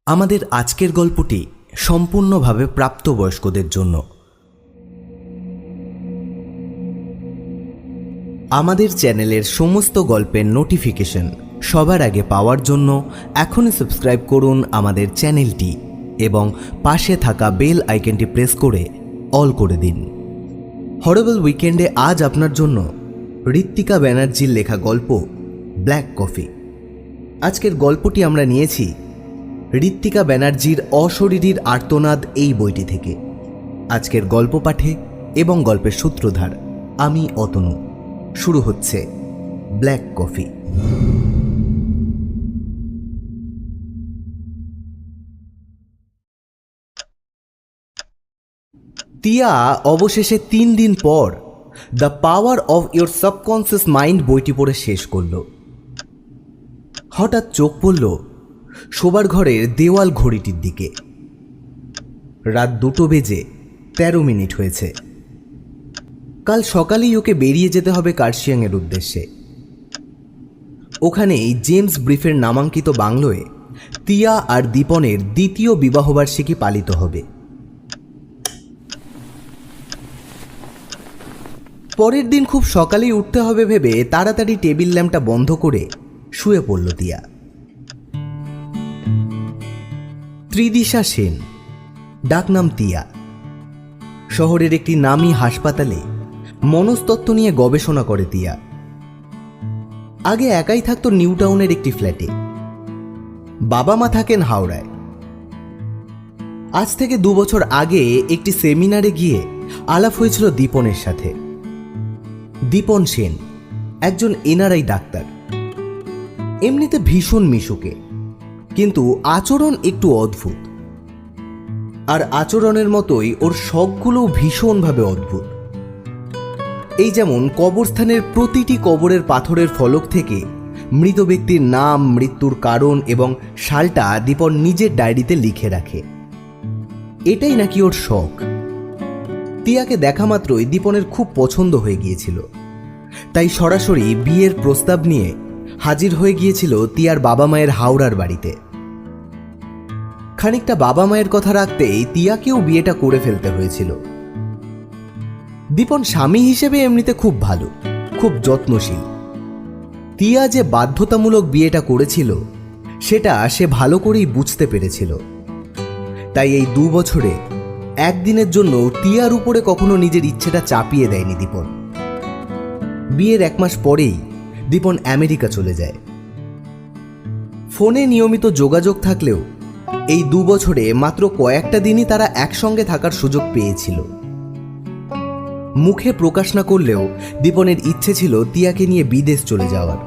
আমাদের আজকের গল্পটি সম্পূর্ণভাবে প্রাপ্তবয়স্কদের জন্য। আমাদের চ্যানেলের সমস্ত গল্পের নোটিফিকেশন সবার আগে পাওয়ার জন্য এখনই সাবস্ক্রাইব করুন আমাদের চ্যানেলটি এবং পাশে থাকা বেল আইকনটি প্রেস করে অল করে দিন। হরেবল উইকেন্ডে আজ আপনার জন্য ঋত্বিকা ব্যানার্জির লেখা গল্প ব্ল্যাক কফি। আজকের গল্পটি আমরা নিয়েছি ঋত্বিকা ব্যানার্জির অশরীরীর আর্তনাদ এই বইটি থেকে। আজকের গল্প পাঠে এবং গল্পের সূত্রধার আমি অতনু। শুরু হচ্ছে ব্ল্যাক কফি। তিয়া অবশেষে 3 দিন পর the power of your subconscious mind বইটি পড়ে শেষ করল। হঠাৎ চোখ পড়ল শোবার ঘরের দেওয়াল ঘড়িটির দিকে। রাত 2:13 হয়েছে। কাল সকালেই ওকে বেরিয়ে যেতে হবে কার্শিয়াংয়ের উদ্দেশ্যে। ওখানেই জেমস ব্রিফের নামাঙ্কিত বাংলোয় তিয়া আর দীপনের দ্বিতীয় বিবাহবার্ষিকী পালিত হবে। পরের দিন খুব সকালেই উঠতে হবে ভেবে তাড়াতাড়ি টেবিল ল্যাম্পটা বন্ধ করে শুয়ে পড়ল তিয়া। ত্রিদিশা সেন, ডাকনাম তিয়া, শহরের একটি নামী হাসপাতালে মনস্তত্ত্ব নিয়ে গবেষণা করে তিয়া। আগে একাই থাকতো নিউ টাউনের একটি ফ্ল্যাটে। বাবা মা থাকেন হাওড়ায়। আজ থেকে 2 বছর আগে একটি সেমিনারে গিয়ে আলাপ হয়েছিল দীপনের সাথে। দীপন সেন একজন এনআরআই ডাক্তার। এমনিতে ভীষণ মিশুকে, কিন্তু আচরণ একটু অদ্ভুত। আর আচরণের মতোই ওর শখগুলোও ভীষণভাবে অদ্ভুত। এই যেমন কবরস্থানের প্রতিটি কবরের পাথরের ফলক থেকে মৃত ব্যক্তির নাম, মৃত্যুর কারণ এবং সালটা দীপন নিজের ডায়েরিতে লিখে রাখে। এটাই নাকি ওর শখ। তিয়াকে দেখা মাত্রই দীপনের খুব পছন্দ হয়ে গিয়েছিল। তাই সরাসরি বিয়ের প্রস্তাব নিয়ে হাজির হয়ে গিয়েছিল তিয়ার বাবা মায়ের হাওড়ার বাড়িতে। খানিকটা বাবা মায়ের কথা রাখতেই তিয়াকেও বিয়েটা করে ফেলতে হয়েছিল। দীপন স্বামী হিসেবে এমনিতে খুব ভালো, খুব যত্নশীল। তিয়া যে বাধ্যতামূলক বিয়েটা করেছিল সেটা সে ভালো করেই বুঝতে পেরেছিল। তাই এই 2 বছরে একদিনের জন্য তিয়ার উপরে কখনো নিজের ইচ্ছেটা চাপিয়ে দেয়নি দীপন। বিয়ের 1 মাস পরেই দীপন আমেরিকা চলে যায়। ফোনে নিয়মিত যোগাযোগ থাকলেও এই 2 বছরে মাত্র কয়েকটা দিনই তারা একসঙ্গে থাকার সুযোগ পেয়েছিল। মুখে প্রকাশ না করলেও দীপনের ইচ্ছে ছিল তিয়াকে নিয়ে বিদেশ চলে যাওয়ার।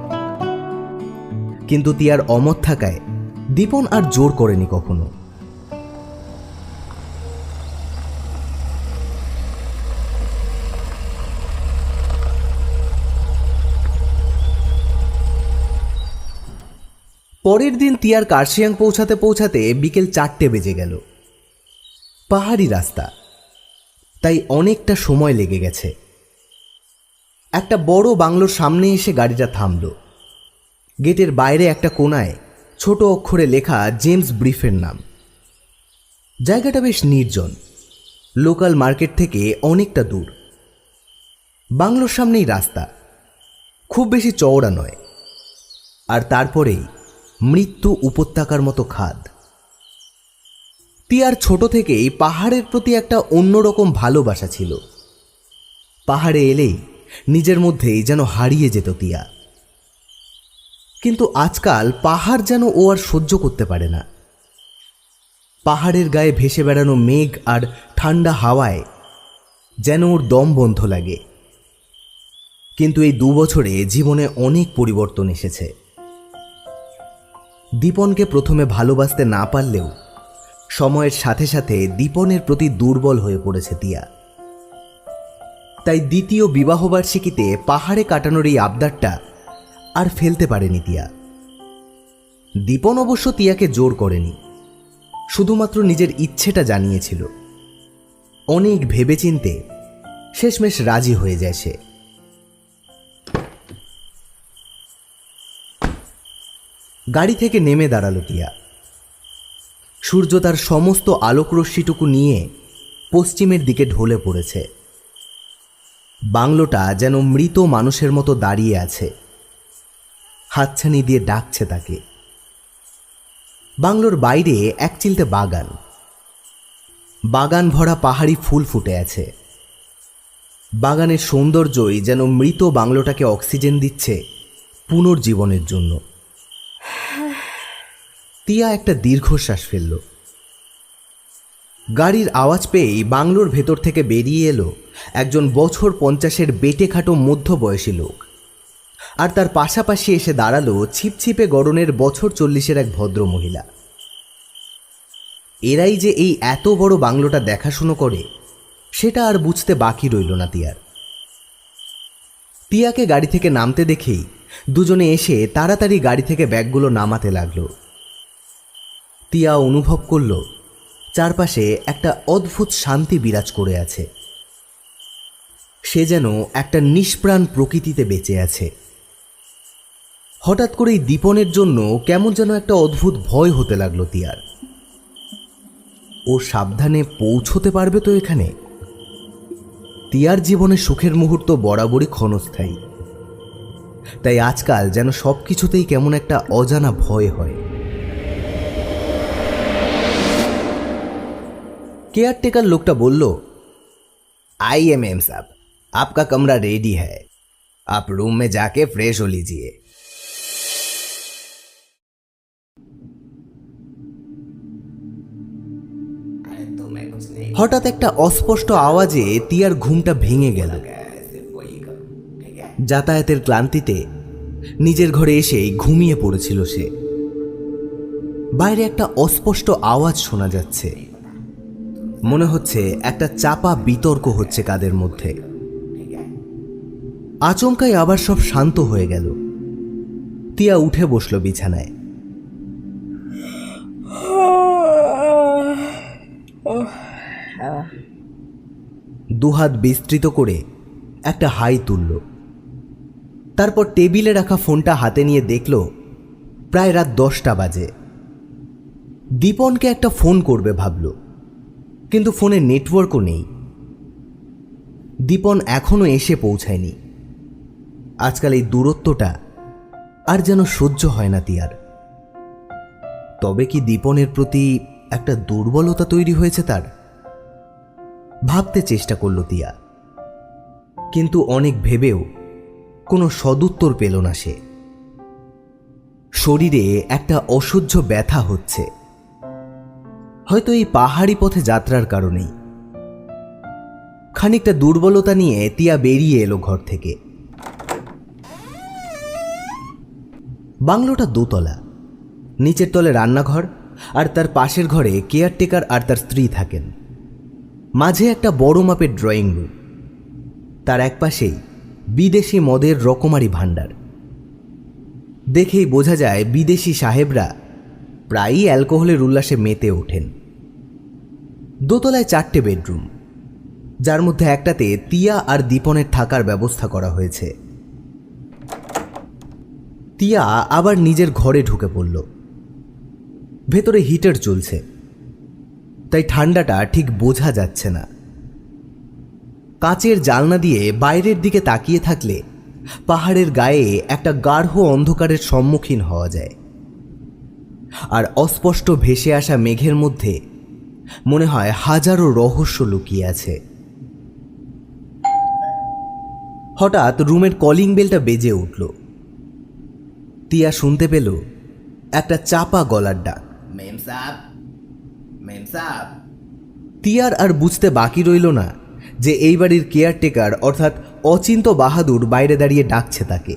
কিন্তু তিয়ার অমত থাকায় দীপন আর জোর করেনি কখনো। পরের দিন তিয়ার কার্শিয়াং পৌঁছাতে পৌঁছাতে বিকেল 4টে বেজে গেল। পাহাড়ি রাস্তা, তাই অনেকটা সময় লেগে গেছে। একটা বড় বাংলোর সামনে এসে গাড়িটা থামল। গেটের বাইরে একটা কোণায় ছোট অক্ষরে লেখা জেমস ব্রিফের নাম। জায়গাটা বেশ নির্জন, লোকাল মার্কেট থেকে অনেকটা দূর। বাংলোর সামনেই রাস্তা, খুব বেশি চওড়া নয়। আর তারপরেই মৃত্যু উপত্যকার মতো খাদ। তিয়ার ছোট থেকেই পাহাড়ের প্রতি একটা অন্যরকম ভালোবাসা ছিল। পাহাড়ে এলেই নিজের মধ্যেই যেন হারিয়ে যেত তিয়া। কিন্তু আজকাল পাহাড় যেন ও আর সহ্য করতে পারে না। পাহাড়ের গায়ে ভেসে বেড়ানো মেঘ আর ঠান্ডা হাওয়ায় যেন ওর দম বন্ধ লাগে। কিন্তু এই 2 বছরে জীবনে অনেক পরিবর্তন এসেছে। দীপনকে প্রথমে ভালোবাসতে না পারলেও সময়ের সাথে সাথে দীপনের প্রতি দুর্বল হয়ে পড়েছে তিয়া। তাই দ্বিতীয় বিবাহবার্ষিকীতে পাহাড়ে কাটানোর এই আবদারটা আর ফেলতে পারেনি তিয়া। দীপন অবশ্য তিয়াকে জোর করেনি, শুধুমাত্র নিজের ইচ্ছেটা জানিয়েছিল। অনেক ভেবেচিন্তে শেষমেশ রাজি হয়ে যায় সে। গাড়ি থেকে নেমে দাঁড়ালো তিয়া। সূর্য তার সমস্ত আলোকরশ্মিটুকু নিয়ে পশ্চিমের দিকে ঢলে পড়েছে। বাংলোটা যেন মৃত মানুষের মতো দাঁড়িয়ে আছে, হাতছানি দিয়ে ডাকছে তাকে। বাংলোর বাইরে এক চিলতে বাগান, বাগান ভরা পাহাড়ি ফুল ফুটে আছে। বাগানের সৌন্দর্যই যেন মৃত বাংলোটাকে অক্সিজেন দিচ্ছে পুনর্জীবনের জন্য। তিয়া একটা দীর্ঘশ্বাস ফেলল। গাড়ির আওয়াজ পেয়েই বাংলোর ভেতর থেকে বেরিয়ে এলো একজন বছর 50-এর বেটেখাটো মধ্যবয়সী লোক, আর তার পাশাপাশি এসে দাঁড়ালো ছিপছিপে গড়নের বছর 40-এর এক ভদ্র মহিলা। এরাই যে এই এত বড় বাংলোটা দেখাশুনো করে সেটা আর বুঝতে বাকি রইল না তিয়ার। তিয়াকে গাড়ি থেকে নামতে দেখেই দুজনে এসে তাড়াতাড়ি গাড়ি থেকে ব্যাগগুলো নামাতে লাগলো। তিয়া অনুভব করল চারপাশে একটা অদ্ভুত শান্তি বিরাজ করে আছে। সে যেন একটা নিষ্প্রাণ প্রকৃতিতে বেঁচে আছে। হঠাৎ করেই দীপনের জন্য কেমন যেন একটা অদ্ভুত ভয় হতে লাগলো তিয়ার। ও সাবধানে পৌঁছতে পারবে তো এখানে? তিয়ার জীবনে সুখের মুহূর্ত বরাবরই ক্ষণস্থায়ী, তাই আজকাল যেন সব কিছুতেই কেমন একটা অজানা ভয় হয়। কেয়ারটেকার লোকটা বলল, आइए मेम साहब, आपका कमरा रेडी है, आप रूम में जाके फ्रेश हो लीजिए। হঠাৎ একটা অস্পষ্ট আওয়াজে তিয়ার ঘুমটা ভেঙে গেল। যাতায়াতের ক্লান্তিতে নিজের ঘরে এসেই ঘুমিয়ে পড়েছিল সে। বাইরে একটা অস্পষ্ট আওয়াজ শোনা যাচ্ছে, মনে হচ্ছে একটা চাপা বিতর্ক হচ্ছে কাদের মধ্যে। আচমকাই আবার সব শান্ত হয়ে গেল। তিয়া উঠে বসল বিছানায়। দুহাত বিস্তৃত করে একটা হাই তুলল। তারপর টেবিলে রাখা ফোনটা হাতে নিয়ে দেখল প্রায় রাত 10টা বাজে। দীপনকে একটা ফোন করবে ভাবল, কিন্তু ফোনে নেটওয়ার্কও নেই। দীপন এখনো এসে পৌঁছায়নি। আজকাল এই দূরত্বটা আর যেন সহ্য হয় না তিয়ার। তবে কি দীপনের প্রতি একটা দুর্বলতা তৈরি হয়েছে তার? ভাবতে চেষ্টা করল তিয়া, কিন্তু অনেক ভেবেও কোনো সদুত্তর পেল না সে। শরীরে একটা অসহ্য ব্যথা হচ্ছে, হয়তো এই পাহাড়ি পথে যাত্রার কারণেই। খানিকটা দুর্বলতা নিয়ে তিয়া বেরিয়ে এলো ঘর থেকে। বাংলোটা দোতলা, নিচের তলে রান্নাঘর, আর তার পাশের ঘরে কেয়ারটেকার আর তার স্ত্রী থাকেন। মাঝে একটা বড় মাপের ড্রয়িং রুম, তার একপাশেই বিদেশি মদের রকমারি ভাণ্ডার। দেখেই বোঝা যায় বিদেশি সাহেবরা প্রায়ই অ্যালকোহলের উল্লাসে মেতে ওঠেন। দোতলায় 4টে বেডরুম, যার মধ্যে একটাতে তিয়া আর দীপনের থাকার ব্যবস্থা করা হয়েছে। তিয়া আবার নিজের ঘরে ঢুকে পড়ল। ভেতরে হিটার চলছে, তাই ঠান্ডাটা ঠিক বোঝা যাচ্ছে না। কাচের জানলা দিয়ে বাইরের দিকে তাকিয়ে থাকলে পাহাড়ের গায়ে একটা গাঢ় অন্ধকারের সম্মুখীন হওয়া যায়, আর অস্পষ্ট ভেসে আসা মেঘের মধ্যে মনে হয় হাজারো রহস্য লুকিয়ে আছে। হঠাৎ রুমের কলিং বেলটা বেজে উঠল। তিয়া শুনতে পেল একটা চাপা গলার ডাক, মেম সাহেব, মেম সাহেব। তিয়ার আর বুঝতে বাকি রইল না যে এই বাড়ির কেয়ারটেকার অর্থাৎ অচিন্ত বাহাদুর বাইরে দাঁড়িয়ে ডাকছে তাকে।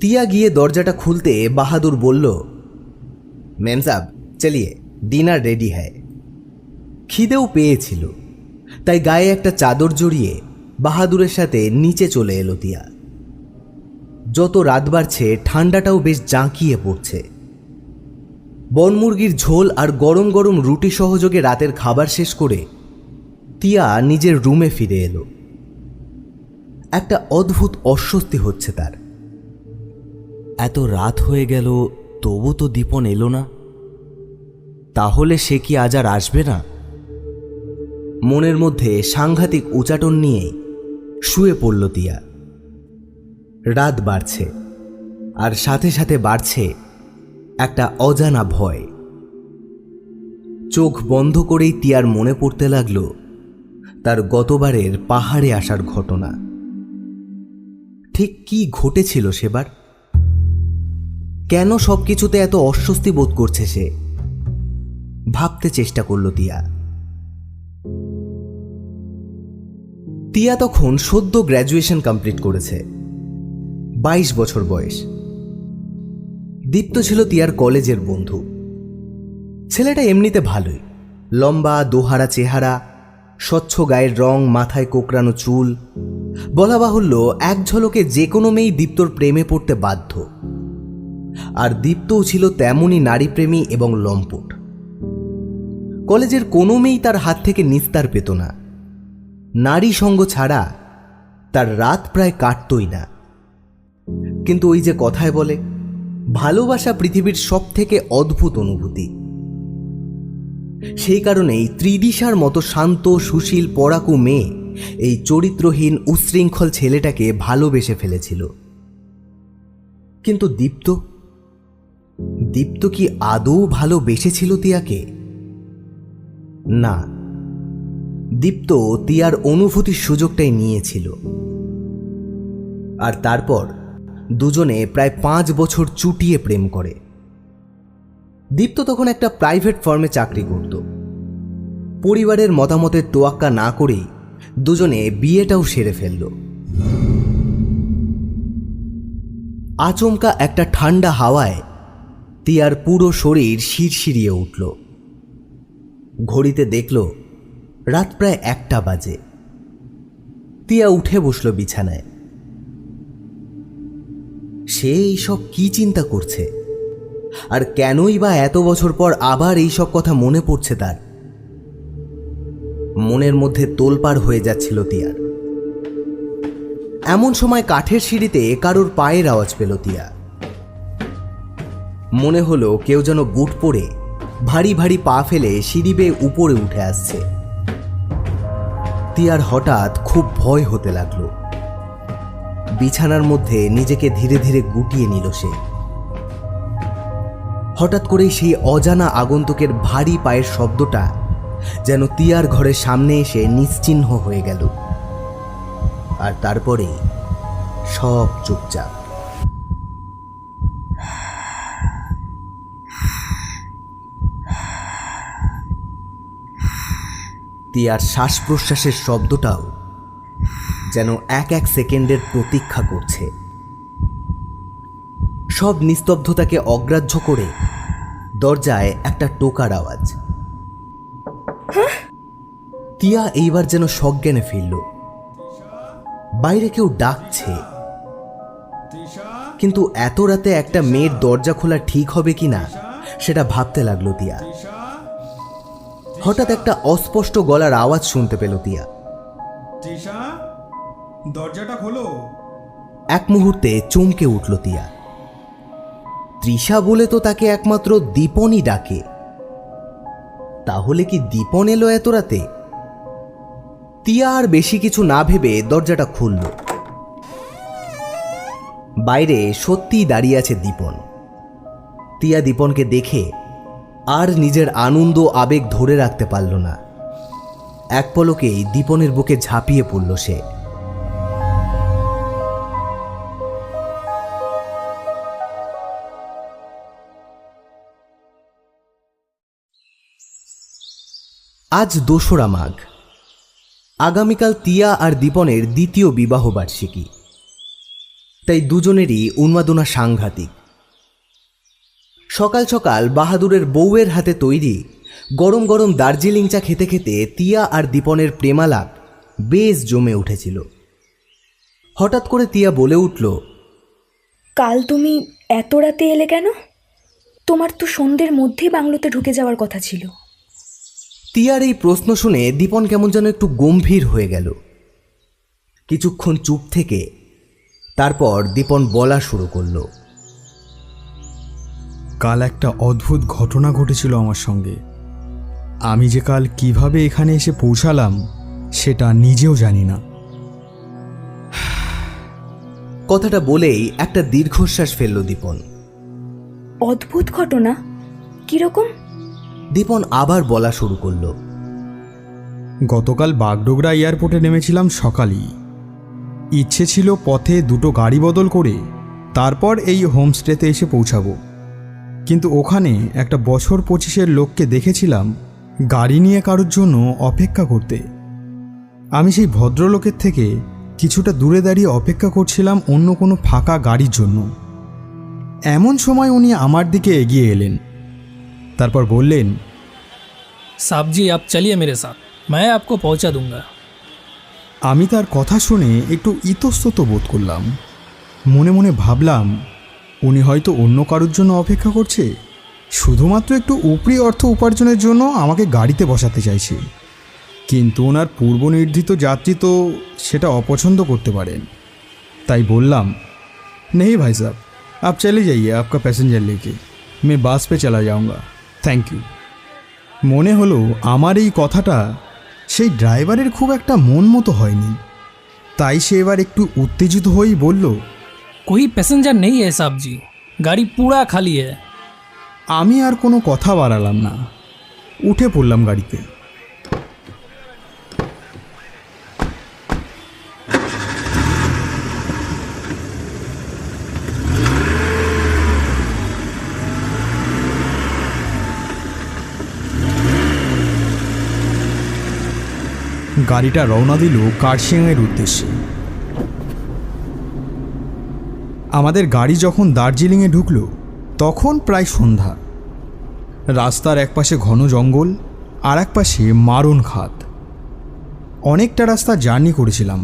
তিয়া গিয়ে দরজাটা খুলতে বাহাদুর বলল, মেম সাহেব চলিয়ে, ডিনার রেডি হ্যায়। খিদেও পেয়েছিল, তাই গায়ে একটা চাদর জড়িয়ে বাহাদুরের সাথে নিচে চলে এলো তিয়া। যত রাত বাড়ছে ঠান্ডাটাও বেশ জাঁকিয়ে পড়ছে। বনমুরগির ঝোল আর গরম গরম রুটি সহযোগে রাতের খাবার শেষ করে তিয়া নিজের রুমে ফিরে এলো। একটা অদ্ভুত অস্বস্তি হচ্ছে তার। এত রাত হয়ে গেল, তবু তো দীপন এলো না। তাহলে সে কি আজ আর আসবে না? মনের মধ্যে সাংঘাতিক উচাটন নিয়ে শুয়ে পড়ল তিয়া। রাত বাড়ছে, আর সাথে সাথে বাড়ছে একটা অজানা ভয়। চোখ বন্ধ করেই তিয়ার মনে পড়তে লাগলো তার গতবারের পাহাড়ে আসার ঘটনা। ঠিক কি ঘটেছিল সেবার? কেন সবকিছুতে এত অস্বস্তি বোধ করছে সে? ভাবতে চেষ্টা করল তিয়া। তিয়া তখন সদ্য গ্র্যাজুয়েশন কমপ্লিট করেছে, 22 বছর বয়স। দীপ্ত ছিল তিয়ার কলেজের বন্ধু। ছেলেটা এমনিতে ভালোই, লম্বা দোহারা চেহারা, স্বচ্ছ গায়ের রং, মাথায় কোকড়ানো চুল। বলা বাহুল্য এক ঝলকে যে কোনো মেয়েই দীপ্তর প্রেমে পড়তে বাধ্য। আর দীপ্তও ছিল তেমনই নারীপ্রেমী এবং লম্পট। কলেজের কোনো মেয়েই তার হাত থেকে নিস্তার পেত না। নারী সঙ্গ ছাড়া তার রাত প্রায় কাটতই না। কিন্তু ওই যে কথায় বলে, ভালোবাসা পৃথিবীর সব থেকে অদ্ভুত অনুভূতি। সেই কারণেই ত্রিদিশার মতো শান্ত, সুশীল, পড়াকু মেয়ে এই চরিত্রহীন, উচ্ছৃঙ্খল ছেলেটাকে ভালোবেসে ফেলেছিল। কিন্তু দীপ্ত কি আদৌ ভালোবেসেছিল তিয়াকে? না, দীপ্ত তিয়ার অনুভূতির সুযোগটাই নিয়েছিল। আর তারপর দুজনে প্রায় 5 বছর চুটিয়ে প্রেম করে। দীপ্ত তখন একটা প্রাইভেট ফার্মে চাকরি করত। পরিবারের মতামতের তোয়াক্কা না করেই দুজনে বিয়েটাও সেরে ফেলল। আচমকা একটা ঠান্ডা হাওয়ায় তিয়ার পুরো শরীর শিরশিরিয়ে উঠল। ঘড়িতে দেখল রাত প্রায় 1টা বাজে। তিয়া উঠে বসল বিছানায়। সে এইসব কি চিন্তা করছে? আর কেনই বা এত বছর পর আবার এইসব কথা মনে পড়ছে তার? মনের মধ্যে তোলপাড় হয়ে যাচ্ছিল তিয়ার। এমন সময় কাঠের সিঁড়িতে কারোর পায়ের আওয়াজ পেল তিয়া। মনে হলো কেউ যেন বুট পরে ভারী ভারী পা ফেলে সিঁড়ি বেয়ে উপরে উঠে আসছে। তিয়ার হঠাৎ খুব ভয় হতে লাগলো। বিছানার মধ্যে নিজেকে ধীরে ধীরে গুটিয়ে নিল সে। হঠাৎ করেই সেই অজানা আগন্তুকের ভারী পায়ের শব্দটা যেন তিয়ার ঘরের সামনে এসে নিশ্চিহ্ন হয়ে গেল। আর তারপরে সব চুপচাপ। তিয়ার শ্বাস প্রশ্বাসের শব্দটাও যেন এক এক সেকেন্ডের প্রতীক্ষা করছে। সব নিস্তব্ধতাকে অগ্রাহ্য করে দরজায় একটা টোকার আওয়াজ। তিয়া এইবার যেন সজ্ঞানে ফিরল। বাইরে কেউ ডাকছে, কিন্তু এত রাতে একটা মেয়ের দরজা খোলা ঠিক হবে কিনা সেটা ভাবতে লাগলো তিয়া। হঠাৎ একটা অস্পষ্ট গলার আওয়াজ শুনতে পেল তিয়া। দরজাটা খোলো। এক মুহূর্তে চমকে উঠল তিয়া। তৃষা বলে তো তাকে একমাত্র দীপনই ডাকে। তাহলে কি দীপন এলো এত রাতে? তিয়া আর বেশি কিছু না ভেবে দরজাটা খুলল। বাইরে সত্যিই দাঁড়িয়ে আছে দীপন। তিয়া দীপনকে দেখে আর নিজের আনন্দ আবেগ ধরে রাখতে পারল না। এক পলকেই দীপনের বুকে ঝাঁপিয়ে পড়ল সে। আজ 2রা মাঘ। আগামীকাল তিয়া আর দীপনের দ্বিতীয় বিবাহ বার্ষিকী। তাই দুজনেরই উন্মাদনা সাংঘাতিক। সকাল সকাল বাহাদুরের বউয়ের হাতে তৈরি গরম গরম দার্জিলিং চা খেতে খেতে তিয়া আর দীপনের প্রেমালাপ বেশ জমে উঠেছিল। হঠাৎ করে তিয়া বলে উঠল, কাল তুমি এত রাতে এলে কেন? তোমার তো সন্ধ্যের মধ্যেই বাংলোতে ঢুকে যাওয়ার কথা ছিল। তিয়ার এই প্রশ্ন শুনে দীপন কেমন যেন একটু গম্ভীর হয়ে গেল। কিছুক্ষণ চুপ থেকে তারপর দীপন বলা শুরু করল, কাল একটা অদ্ভুত ঘটনা ঘটেছিল আমার সঙ্গে। আমি যে কাল কিভাবে এখানে এসে পৌঁছালাম সেটা নিজেও জানি না। কথাটা বলেই একটা দীর্ঘশ্বাস ফেলল দীপন। অদ্ভুত ঘটনা? কিরকম? দীপন আবার বলা শুরু করলো। গতকাল বাগডোগরা এয়ারপোর্টে নেমেছিলাম সকালেই। ইচ্ছে ছিল পথে দুটো গাড়ি বদল করে তারপর এই হোমস্টেতে এসে পৌঁছাবো, কিন্তু ওখানে একটা বছর 25-এর লোককে দেখেছিলাম গাড়ি নিয়ে কারোর জন্য অপেক্ষা করতে। আমি সেই ভদ্রলোকের থেকে কিছুটা দূরে দাঁড়িয়ে অপেক্ষা করছিলাম অন্য কোনো ফাঁকা গাড়ির জন্য। এমন সময় উনি আমার দিকে এগিয়ে এলেন। তারপর বললেন, साहब जी आप चलिए मेरे साथ, मैं आपको पहुंचा दूंगा। আমি তার কথা শুনে একটু ইতস্তত বোধ করলাম। মনে মনে ভাবলাম উনি হয়তো অন্য কারোর জন্য অপেক্ষা করছে, শুধুমাত্র একটু উপরি অর্থ উপার্জনের জন্য আমাকে গাড়িতে বসাতে চাইছে। কিন্তু ওনার পূর্বনির্ধারিত যাত্রী তো সেটা অপছন্দ করতে পারেন। তাই বললাম, नहीं भाई साहब, आप चले जाइए आपका पैसेंजर लेके, मैं बस पे चला जाऊंगा, थैंक यू। মনে হলো আমার এই কথাটা সেই ড্রাইভারের খুব একটা মন মতো হয়নি। তাই সে এবার একটু উত্তেজিত হয়েই বলল, कोई पैसेंजर नहीं है साहब जी, गाड़ी पूरा खाली है। আমি আর কোনো কথা বাড়ালাম না, উঠে পড়লাম গাড়িতে। গাড়িটা রওনা দিল কার্শিয়াংয়ের উদ্দেশ্যে। আমাদের গাড়ি যখন দার্জিলিংয়ে ঢুকলো তখন প্রায় সন্ধ্যা। রাস্তার একপাশে ঘন জঙ্গল আর এক পাশে মারণ খাদ। অনেকটা রাস্তা জার্নি করেছিলাম,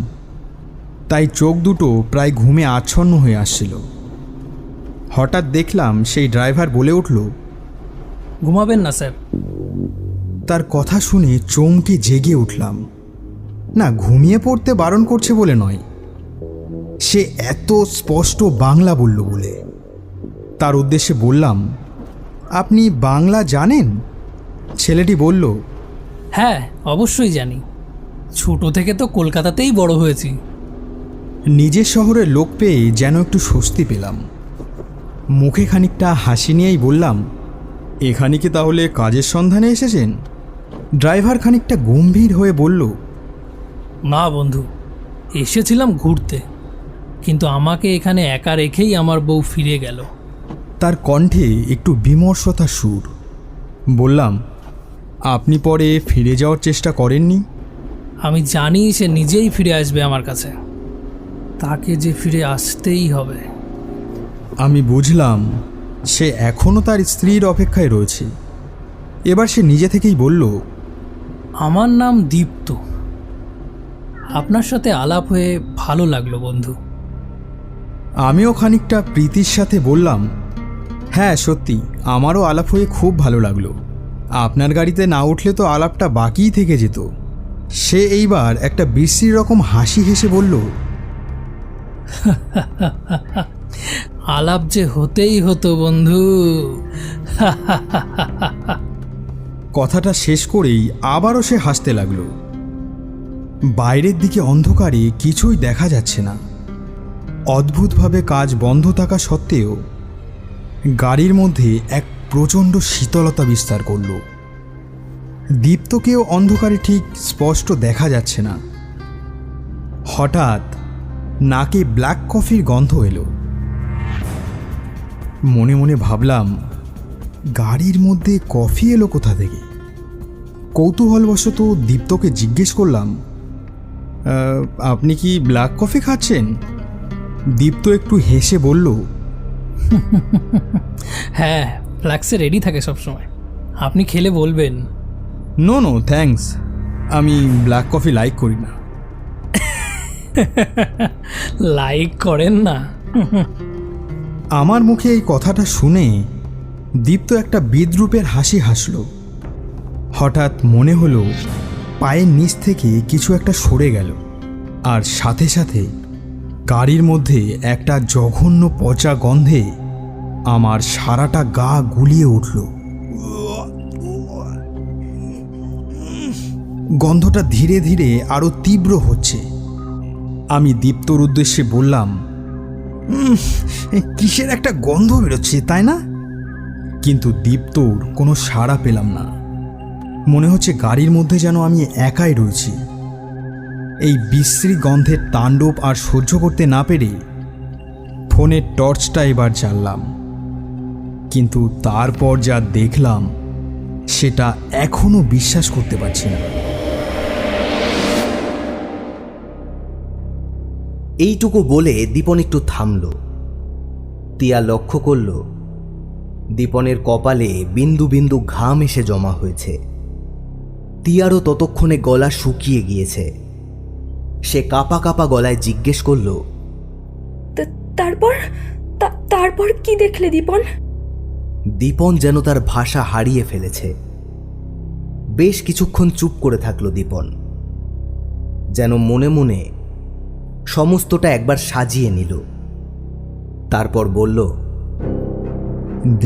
তাই চোখ দুটো প্রায় ঘুমে আচ্ছন্ন হয়ে আসছিল। হঠাৎ দেখলাম সেই ড্রাইভার বলে উঠল, घुमाবেন না স্যার। তার কথা শুনে চমকে জেগে উঠলাম। না, ঘুমিয়ে পড়তে বারণ করছে বলে নয়, সে এত স্পষ্ট বাংলা বলল বলে। তার উদ্দেশ্যে বললাম, আপনি বাংলা জানেন? ছেলেটি বলল, হ্যাঁ অবশ্যই জানি, ছোট থেকে তো কলকাতাতেই বড় হয়েছি। নিজের শহরের লোক পেয়ে যেন একটু স্বস্তি পেলাম। মুখে খানিকটা হাসি নিয়েই বললাম, এখানে কি তাহলে কাজের সন্ধানে এসেছেন? ড্রাইভার খানিকটা গম্ভীর হয়ে বলল, না বন্ধু, এসেছিলাম ঘুরতে, কিন্তু আমাকে এখানে একা রেখেই আমার বউ ফিরে গেল। তার কণ্ঠে একটু বিমর্ষতার সুর। বললাম, আপনি পরে ফিরে যাওয়ার চেষ্টা করেননি? আমি জানি সে নিজেই ফিরে আসবে আমার কাছে, তাকে যে ফিরে আসতেই হবে। আমি বুঝলাম সে এখনও তার স্ত্রীর অপেক্ষায় রয়েছে। এবার সে নিজে থেকেই বলল, আমার নাম দীপ্ত, আপনার সাথে আলাপ হয়ে ভালো লাগলো বন্ধু। আমিও খানিকটা প্রীতির সাথে বললাম, হ্যাঁ সত্যি আমারও আলাপ হয়ে খুব ভালো লাগলো। আপনার গাড়িতে না উঠলে তো আলাপটা বাকিই থেকে যেত। সে এইবার একটা বিশ্রী রকম হাসি হেসে বলল, আলাপ যে হতেই হতো বন্ধু। কথাটা শেষ করেই আবারও সে হাসতে লাগলো। বাইরের দিকে অন্ধকারে কিছুই দেখা যাচ্ছে না। অদ্ভুতভাবে কাজ বন্ধ থাকা সত্ত্বেও গাড়ির মধ্যে এক প্রচণ্ড শীতলতা বিস্তার করল। দীপ্তকেও অন্ধকারে ঠিক স্পষ্ট দেখা যাচ্ছে না। হঠাৎ নাকে ব্ল্যাক কফির গন্ধ এলো। মনে মনে ভাবলাম, গাড়ির মধ্যে কফি এলো কোথা থেকে? কৌতূহলবশত দীপ্তকে জিজ্ঞেস করলাম, আপনি কি ব্ল্যাক কফি খাচ্ছেন? দীপ্ত একটু হেসে বলল, হ্যাঁ, ফ্ল্যাক্সে রেডি থাকে সবসময়, আপনি খেলে বলবেন। নো নো থ্যাঙ্কস, আমি ব্ল্যাক কফি লাইক করি না। লাইক করেন না? আমার মুখে এই কথাটা শুনে দীপ্ত একটা বিদ্রূপের হাসি হাসল। হঠাৎ মনে হলো পায়ের নিচ থেকে কিছু একটা সরে গেল, আর সাথে সাথে গাড়ির মধ্যে একটা জঘন্য পচা গন্ধে আমার সারাটা গা গুলিয়ে উঠল। গন্ধটা ধীরে ধীরে আরো তীব্র হচ্ছে। আমি দীপ্তর উদ্দেশ্যে বললাম, কিসের একটা গন্ধ বেরোচ্ছে, তাই না? কিন্তু দীপ্তর কোনো সাড়া পেলাম না। মনে হচ্ছে গাড়ির মধ্যে যেন আমি একাই রয়েছি। এই বিশ্রী গন্ধের তাণ্ডব আর সহ্য করতে না পেরে ফোনের টর্চটা এবার জ্বাললাম। কিন্তু তারপর যা দেখলাম সেটা এখনো বিশ্বাস করতে পারছি না। এইটুকু বলে দীপন একটু থামল। তিয়া লক্ষ্য করল দীপনের কপালে বিন্দু বিন্দু ঘাম এসে জমা হয়েছে। তিয়ারও ততক্ষণে গলা শুকিয়ে গিয়েছে। সে কাঁপা কাঁপা গলায় জিজ্ঞেস করল, তারপর তারপর কি দেখলে দীপন? দীপন যেন তার ভাষা হারিয়ে ফেলেছে। বেশ কিছুক্ষণ চুপ করে থাকলো দীপন, যেন মনে মনে সমস্তটা একবার সাজিয়ে নিল। তারপর বলল,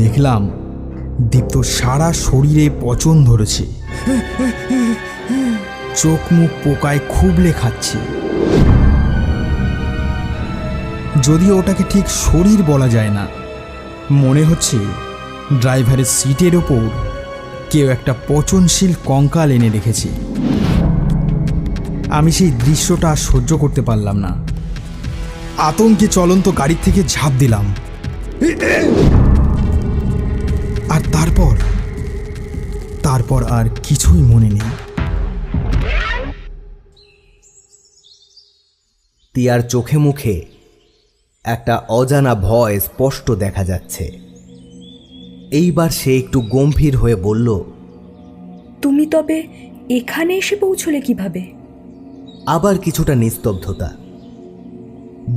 দেখলাম দীপ্ত সারা শরীরে পচন ধরেছে, চোখ মুখ পোকায় খুবলে খাচ্ছে। যদিও ওটাকে ঠিক শরীর বলা যায় না, মনে হচ্ছে ড্রাইভারের সিটের ওপর কেউ একটা পচনশীল কঙ্কাল এনে রেখেছে। আমি সেই দৃশ্যটা আর সহ্য করতে পারলাম না। আতঙ্কে চলন্ত গাড়ি থেকে ঝাঁপ দিলাম। আর তারপর আর কিছুই মনে নেই। তিয়ার চোখে মুখে একটা অজানা ভয় স্পষ্ট দেখা যাচ্ছে। এইবার সে একটু গম্ভীর হয়ে বলল, তুমি তবে এখানে এসে পৌঁছলে কিভাবে? আবার কিছুটা নিস্তব্ধতা।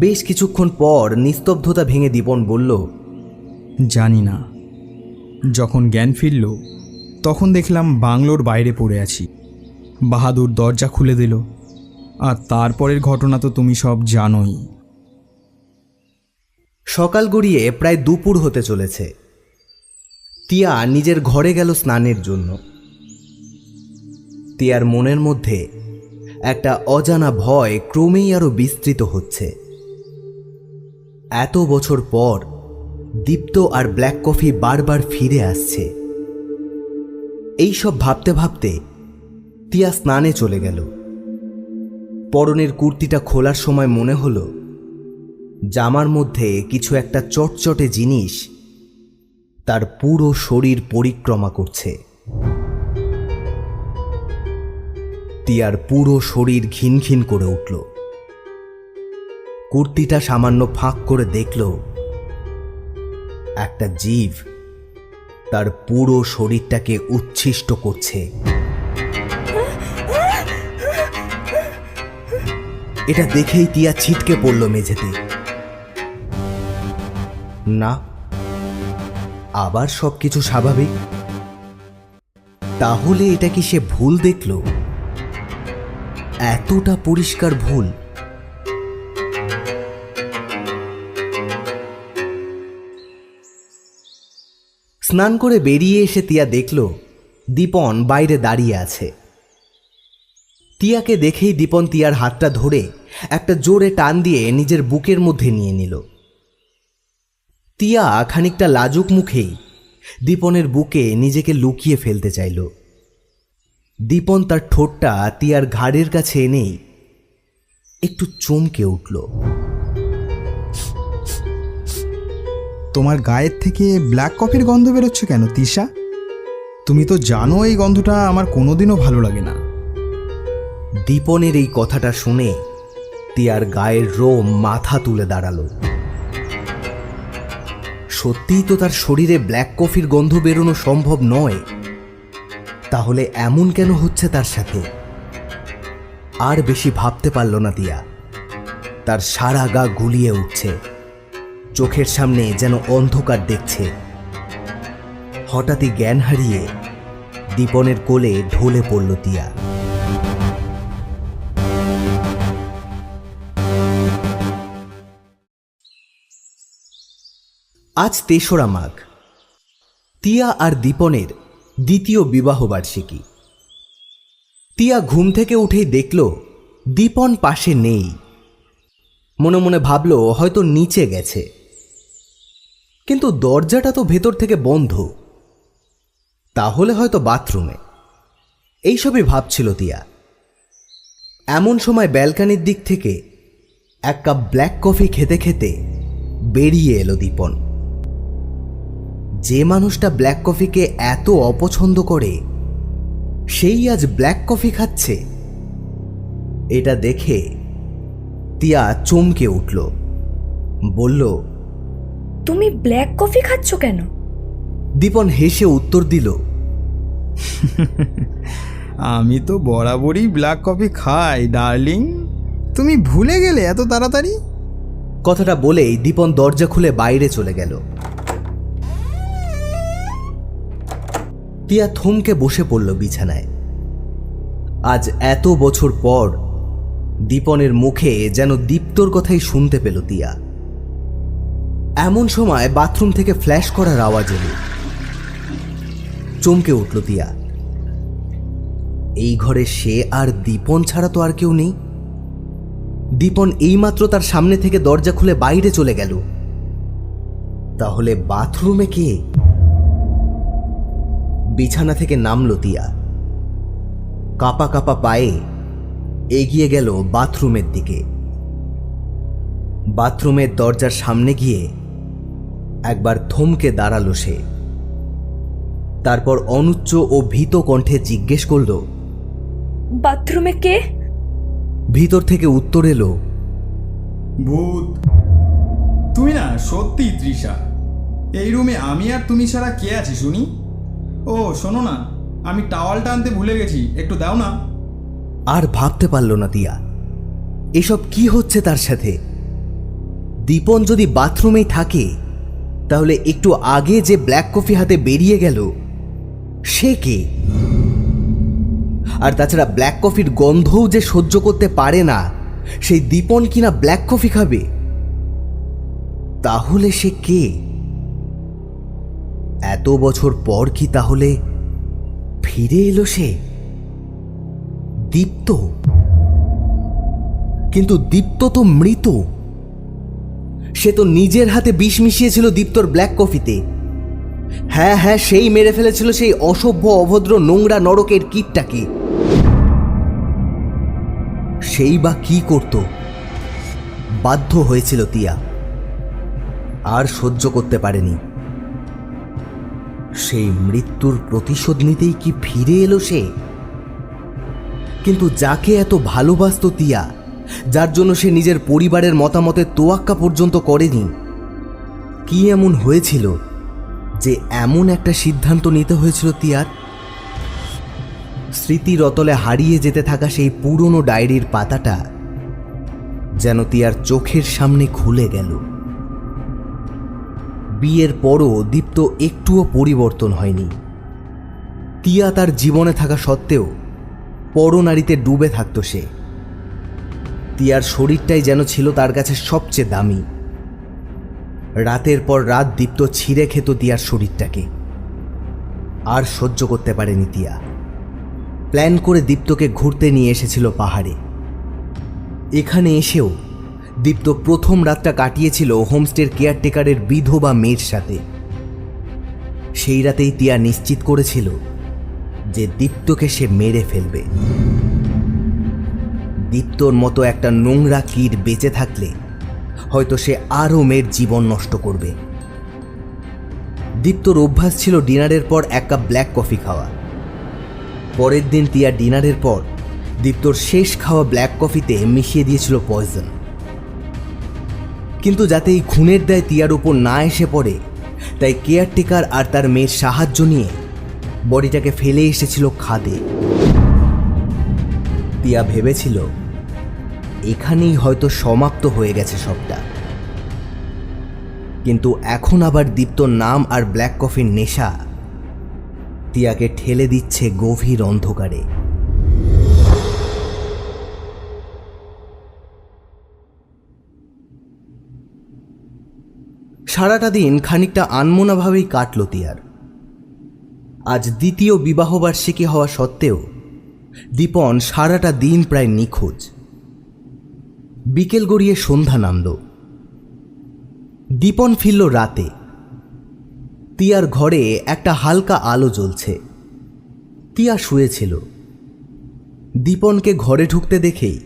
বেশ কিছুক্ষণ পর নিস্তব্ধতা ভেঙে দীপন বলল, জানি না। যখন জ্ঞান ফিরল তখন দেখলাম বাংলোর বাইরে পড়ে আছি। বাহাদুর দরজা খুলে দিল। আর তারপরের ঘটনা তো তুমি সব জানোই। সকাল গড়িয়ে প্রায় দুপুর হতে চলেছে। তিয়া নিজের ঘরে গেল স্নানের জন্য। তিয়ার মনের মধ্যে একটা অজানা ভয় ক্রমেই আরো বিস্তৃত হচ্ছে। এত বছর পর দীপ্ত আর ব্ল্যাক কফি বারবার ফিরে আসছে। এইসব ভাবতে ভাবতে তিয়া স্নানে চলে গেল। পরনের কুর্তিটা খোলার সময় মনে হলো জামার মধ্যে কিছু একটা চটচটে জিনিস তার পুরো শরীর পরিক্রমা করছে। তিয়ার পুরো শরীর ঘিনঘিন করে উঠল। কুর্তিটা সামান্য ফাঁক করে দেখল একটা জীব তার পুরো শরীরটাকে উচ্ছিষ্ট করছে। এটা দেখেই তিয়া ছিটকে পড়ল মেঝেতে। না, আবার সবকিছু স্বাভাবিক। তাহলে এটা কি সে ভুল দেখল? এতটা পরিষ্কার ভুল? স্নান করে বেরিয়ে এসে তিয়া দেখল দীপন বাইরে দাঁড়িয়ে আছে। তিয়াকে দেখেই দীপন তিয়ার হাতটা ধরে একটা জোরে টান দিয়ে নিজের বুকের মধ্যে নিয়ে নিল। তিয়া খানিকটা লাজুক মুখেই দীপনের বুকে নিজেকে লুকিয়ে ফেলতে চাইল। দীপন তার ঠোঁটটা তিয়ার ঘাড়ের কাছে এনেই একটু চমকে উঠল। তোমার গায়ের থেকে ব্ল্যাক কফির গন্ধ বেরোচ্ছে কেন তিশা? তুমি তো জানো এই গন্ধটা আমার কোনোদিনও ভালো লাগে না। দীপনের এই কথাটা শুনে তিয়ার গায়ের রোম মাথা তুলে দাঁড়ালো। সত্যিই তো তার শরীরে ব্ল্যাক কফির গন্ধ বেরোনো সম্ভব নয়। তাহলে এমন কেন হচ্ছে তার সাথে? আর বেশি ভাবতে পারল না তিয়া। তার সারা গা গুলিয়ে উঠছে। চোখের সামনে যেন অন্ধকার দেখছে। হঠাৎই জ্ঞান হারিয়ে দীপনের কোলে ঢলে পড়ল তিয়া। আজ ৩রা মাঘ, তিয়া আর দীপনের দ্বিতীয় বিবাহবার্ষিকী। তিয়া ঘুম থেকে উঠেই দেখল দীপন পাশে নেই। মনে মনে ভাবল হয়তো নিচে গেছে, কিন্তু দরজাটা তো ভেতর থেকে বন্ধ, তাহলে হয়তো বাথরুমে। এইসবই ভাবছিল তিয়া। এমন সময় ব্যালকানির দিক থেকে এক কাপ ব্ল্যাক কফি খেতে খেতে বেরিয়ে এলো দীপন। যে মানুষটা ব্ল্যাক কফিকে এত অপছন্দ করে সেই আজ ব্ল্যাক কফি খাচ্ছে। এটা দেখে তিয়া চমকে উঠল, বলল, তুমি ব্ল্যাক কফি খাচ্ছ কেন? দীপন হেসে উত্তর দিল, আমি তো বরাবরই ব্ল্যাক কফি খাই ডার্লিং, তুমি ভুলে গেলে এত তাড়াতাড়ি? কথাটা বলেই দীপন দরজা খুলে বাইরে চলে গেল। টিয়া থমকে বসে পড়ল বিছানায়। আজ এত বছর পর দীপনের মুখে যেন দীপ্তর কথাই শুনতে পেল টিয়া। এমন সময় বাথরুম থেকে ফ্ল্যাশ করার আওয়াজ এলো। চমকে উঠল টিয়া। এই ঘরে সে আর দীপন ছাড়া তো আর কেউ নেই। দীপন এইমাত্র তার সামনে থেকে দরজা খুলে বাইরে চলে গেল। তাহলে বাথরুমে কে? বিছানা থেকে নামল টিয়া। কাপা কাপা পায়ে এগিয়ে গেল বাথরুমের দিকে। বাথরুমের দরজার সামনে গিয়ে একবার থমকে দাঁড়ালো সে। তারপর অনুচ্চ ও ভীত কণ্ঠে জিজ্ঞেস করল, বাথরুমে কে? ভিতর থেকে উত্তর এলো, ভূত। তুমি না সত্যি তৃষা, এই রুমে আমি আর তুমি ছাড়া কে আছে শুনি? ও শোনো না, আমি টাওয়ালটা আনতে ভুলে গেছি, একটু দাও না। আর ভাবতে পারল না টিয়া, এসব কি হচ্ছে তার সাথে। দীপন যদি বাথরুমেই থাকে তাহলে একটু আগে যে ব্ল্যাক কফি হাতে বেরিয়ে গেল সে কে? আর তাছাড়া ব্ল্যাক কফির গন্ধও যে সহ্য করতে পারে না সেই দীপন কিনা ব্ল্যাক কফি খাবে? তাহলে সে কে? এত বছর পর কি তাহলে ফিরে এলো সে? দীপ্ত? কিন্তু দীপ্ত তো মৃত। সে তো নিজের হাতে বিষ মিশিয়েছিল দীপ্তর ব্ল্যাক কফিতে। হ্যাঁ হ্যাঁ, সেই মেরে ফেলেছিল সেই অসভ্য অভদ্র নোংরা নরকের কীটটাকে। সেই বা কি করত? বাধ্য হয়েছিল টিয়া, আর সহ্য করতে পারেনি। সেই মৃত্যুর প্রতিশোধ নিতেই কি ফিরে এলো সে? কিন্তু যাকে এত ভালোবাসত টিয়া, যার জন্য সে নিজের পরিবারের মতামতের তোয়াক্কা পর্যন্ত করেনি, কি এমন হয়েছিল যে এমন একটা সিদ্ধান্ত নিতে হয়েছিল টিয়ার? স্মৃতির অতলে হারিয়ে যেতে থাকা সেই পুরনো ডায়েরির পাতাটা যেন টিয়ার চোখের সামনে খুলে গেল। বিয়ের পরও দীপ্ত একটুও পরিবর্তন হয়নি। টিয়া তার জীবনে থাকা সত্ত্বেও পরনারীতে ডুবে থাকত সে। টিয়ার শরীরটাই যেন ছিল তার কাছে সবচেয়ে দামি। রাতের পর রাত দীপ্ত ছিঁড়ে খেত টিয়ার শরীরটাকে। আর সহ্য করতে পারেনি টিয়া। প্ল্যান করে দীপ্তকে ঘুরতে নিয়ে এসেছিল পাহাড়ে। এখানে এসেও দীপ্ত প্রথম রাতটা কাটিয়েছিল হোমস্টের কেয়ারটেকারের বিধবা মেয়ের সাথে। সেই রাতেই টিয়া নিশ্চিত করেছিল যে দীপ্তকে সে মেরে ফেলবে। দীপ্তর মতো একটা নোংরা কীট বেঁচে থাকলে হয়তো সে আরও মেয়ের জীবন নষ্ট করবে। দীপ্তর অভ্যাস ছিল ডিনারের পর এক কাপ ব্ল্যাক কফি খাওয়া। পরের দিন টিয়া ডিনারের পর দীপ্তর শেষ খাওয়া ব্ল্যাক কফিতে মিশিয়ে দিয়েছিল পয়জন। কিন্তু যাতে এই খুনের দায় টিয়ার উপর না এসে পড়ে, তাই কেয়ারটেকার আর তার মেয়ের সাহায্য নিয়ে বডিটাকে ফেলে এসেছিল খাদে। টিয়া ভেবেছিল এখানেই হয়তো সমাপ্ত হয়ে গেছে সবটা। কিন্তু এখন আবার দীপ্তর নাম আর ব্ল্যাক কফির নেশা টিয়াকে ঠেলে দিচ্ছে গভীর অন্ধকারে। সারাটা দিন খানিকটা আনমোনাভাবেই কাটল তিয়ার। আজ দ্বিতীয় বিবাহবার্ষিকী হওয়া সত্ত্বেও দীপন সারাটা দিন প্রায় নিখোঁজ। বিকেল গড়িয়ে সন্ধ্যা নামল। দীপন ফিরল রাতে। তিয়ার ঘরে একটা হালকা আলো জ্বলছে। তিয়া শুয়েছিল। দীপনকে ঘরে ঢুকতে দেখেই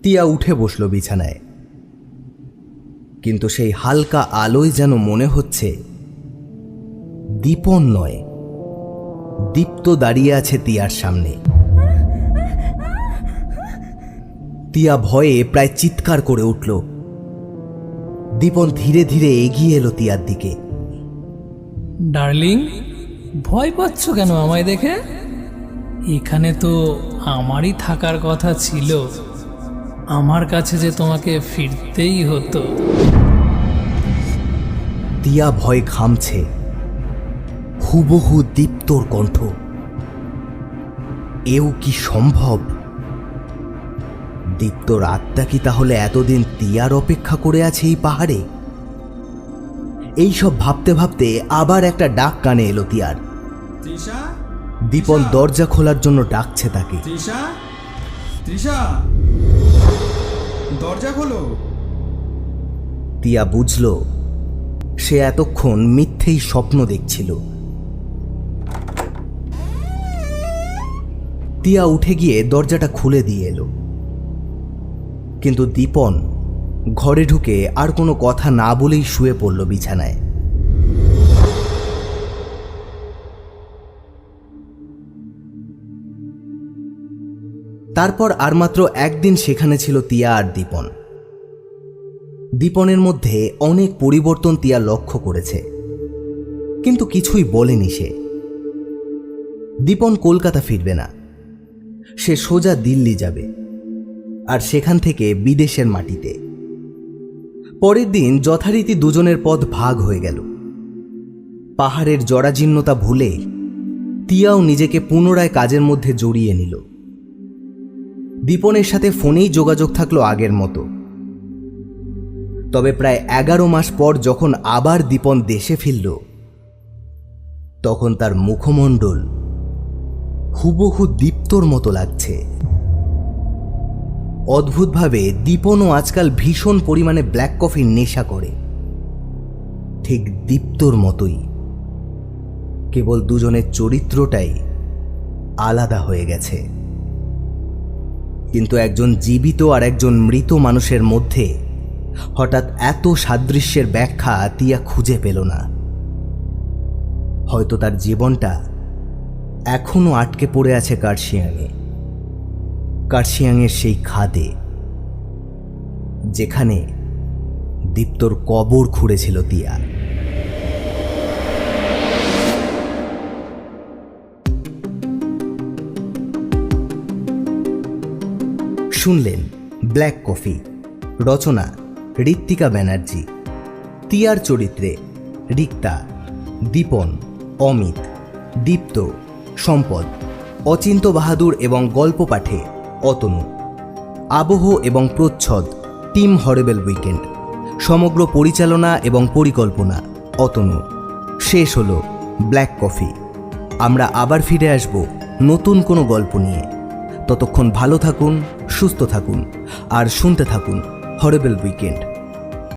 তিয়া উঠে বসল বিছানায়। কিন্তু সেই হালকা আলোয় যেন মনে হচ্ছে দীপন নয়, দীপ্ত দাঁড়িয়ে আছে তিয়ার সামনে। তিয়া ভয়ে প্রায় চিৎকার করে উঠল। দীপন ধীরে ধীরে এগিয়ে এলো তিয়ার দিকে। ডার্লিং, ভয় পাচ্ছ কেন আমায় দেখে? এখানে তো আমারই থাকার কথা ছিল। আমার কাছে যে তোমাকে ফিরতেই হতো। তিয়া ভয় ঘামছে। হুবহু দীপ্তর কণ্ঠ। এও কি সম্ভব? দীপ্তর আত্মা কি তাহলে এতদিন তিয়ার অপেক্ষা করে আছে এই পাহাড়ে? এইসব ভাবতে ভাবতে আবার একটা ডাক কানে এলো তিয়ার। দীপন দরজা খোলার জন্য ডাকছে তাকে। দরজা খোলো। তিয়া বুঝল সে এতক্ষণ মিথ্যেই স্বপ্ন দেখছিল। তিয়া উঠে গিয়ে দরজাটা খুলে দিয়ে এলো। কিন্তু দীপন ঘরে ঢুকে আর কোনো কথা না বলেই শুয়ে পড়ল বিছানায়। তারপর আর মাত্র একদিন সেখানে ছিল তিয়া আর দীপন। দীপনের মধ্যে অনেক পরিবর্তন তিয়া লক্ষ্য করেছে, কিন্তু কিছুই বলেনি সে। দীপন কলকাতা ফিরবে না, সে সোজা দিল্লি যাবে, আর সেখান থেকে বিদেশের মাটিতে। পরের দিন যথারীতি দুজনের পথ ভাগ হয়ে গেল। পাহাড়ের জরাজীর্ণতা ভুলে তিয়াও নিজেকে পুনরায় কাজের মধ্যে জড়িয়ে নিল। দীপনের সাথে ফোনেই যোগাযোগ থাকলো আগের মতো। তবে প্রায় 11 মাস পর যখন আবার দীপন দেশে ফিরল, তখন তার মুখমণ্ডল হুবহু দীপ্তর মতো লাগছে। অদ্ভুতভাবে দীপনও আজকাল ভীষণ পরিমাণে ব্ল্যাক কফির নেশা করে, ঠিক দীপ্তর মতোই। কেবল দুজনের চরিত্রটাই আলাদা হয়ে গেছে। কিন্তু একজন জীবিত আর একজন মৃত মানুষের মধ্যে হঠাৎ এত সাদৃশ্যের ব্যাখ্যা তিয়া খুঁজে পেল না। হয়তো তার জীবনটা এখনো আটকে পড়ে আছে কার্শিয়াংয়ের সেই খাদে, যেখানে দীপ্তর কবর খুঁড়েছিল তিয়া। শুনলেন ব্ল্যাক কফি, রচনা ঋত্বিকা ব্যানার্জি। তিয়ার চরিত্রে রিক্তা, দীপন, অমিত, দীপ্ত, সম্পদ, অচিন্ত বাহাদুর এবং গল্প পাঠে অতনু। আবহ এবং প্রচ্ছদ টিম হরেবল উইকেন্ড। সমগ্র পরিচালনা এবং পরিকল্পনা অতনু। শেষ হলো ব্ল্যাক কফি। আমরা আবার ফিরে আসব নতুন কোনো গল্প নিয়ে। ততক্ষণ ভালো থাকুন, সুস্থ থাকুন আর শুনতে থাকুন হরেবল উইকেন্ড।